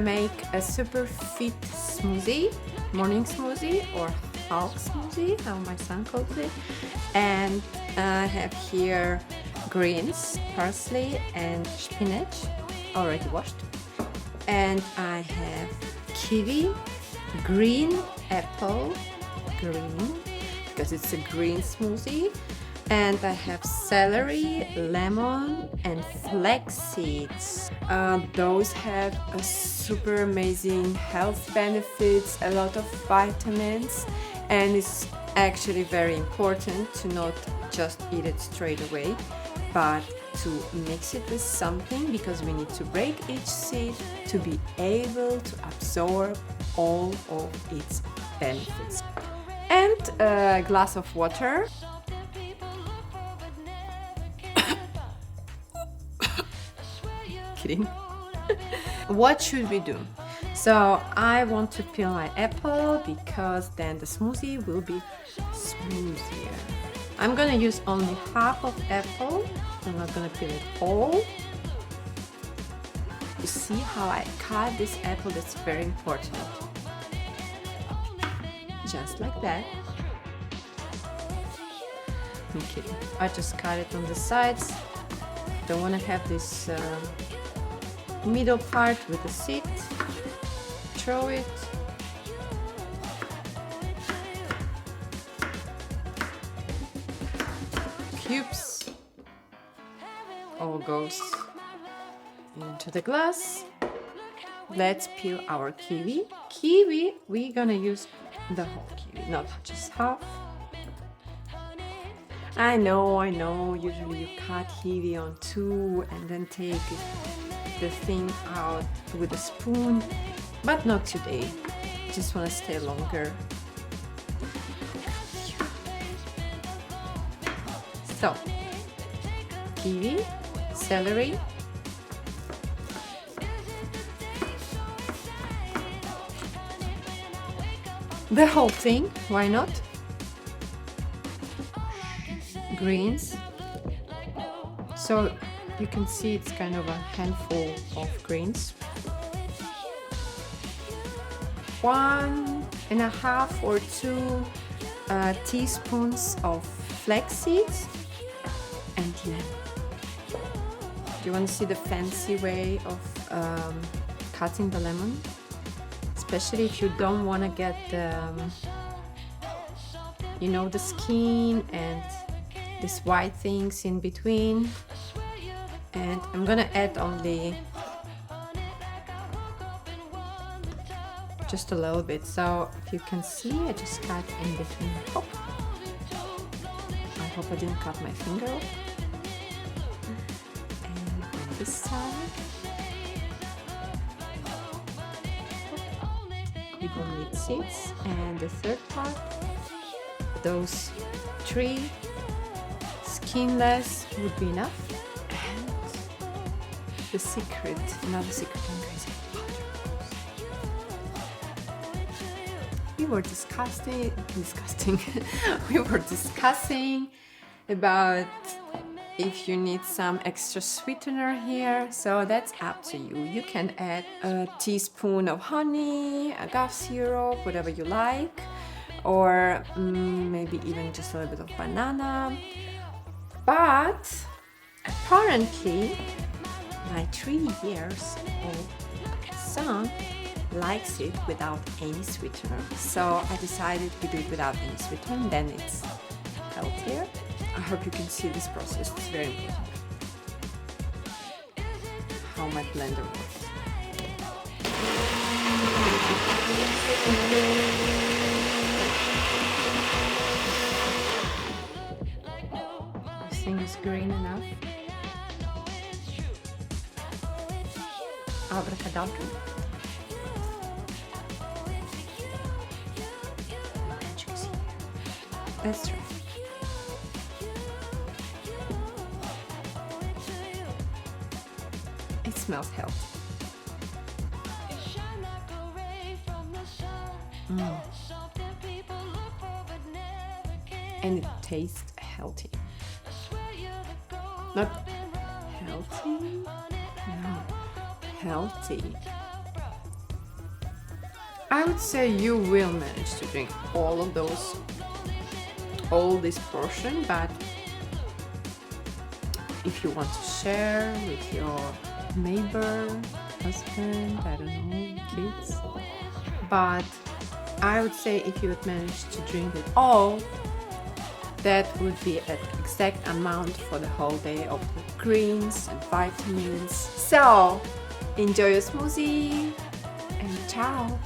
gonna make a super fit smoothie, morning smoothie or Hulk smoothie, how my son calls it. And I have here greens, parsley and spinach, already washed. And I have kiwi, green apple, green, because it's a green smoothie. And I have celery, lemon and flax seeds. Those have a super amazing health benefits, a lot of vitamins, and it's actually very important to not just eat it straight away, but to mix it with something, because we need to break each seed to be able to absorb all of its benefits. And a glass of water. Kidding. What should we do? So I want to peel my apple because then the smoothie will be smoothier. I'm gonna use only half of apple. I'm not gonna peel it all. You see how I cut this apple? That's very important. Just like that. I'm kidding. I just cut it on the sides. Don't want to have this middle part with the seed. Throw it. Cubes. All goes into the glass. Let's peel our kiwi. Kiwi, we're gonna use the whole kiwi, not just half. I know, usually you cut kiwi on two and then take the thing out with a spoon, but not today. Just want to stay longer. So, kiwi, celery, the whole thing, why not? Greens. So you can see it's kind of a handful of greens. 1.5 or 2 teaspoons of flax seeds and lemon. Do you want to see the fancy way of cutting the lemon? Especially if you don't want to get the, the skin and these white things in between. And I'm gonna add only just a little bit. So if you can see, I just cut in between. Oh. I hope I didn't cut my finger off. And on this side, we don't need seeds. And the third part, those 3 skinless would be enough. And the secret, another secret ingredient, we were discussing about if you need some extra sweetener here, so that's up to you. You can add a teaspoon of honey, agave syrup, whatever you like, or maybe even just a little bit of banana. But apparently my 3 years old son likes it without any sweetener. So I decided to do it without any sweetener, then it's healthier. I hope you can see this process, it's very important. How my blender works. Everything is green enough. Abracadabra. That's right. It smells healthy. And it tastes healthy. Not healthy? No, healthy. I would say you will manage to drink all this portion, but if you want to share with your neighbor, husband, I don't know, kids, but I would say if you would manage to drink it all, that would be an exact amount for the whole day of the greens and vitamins. So enjoy your smoothie and ciao!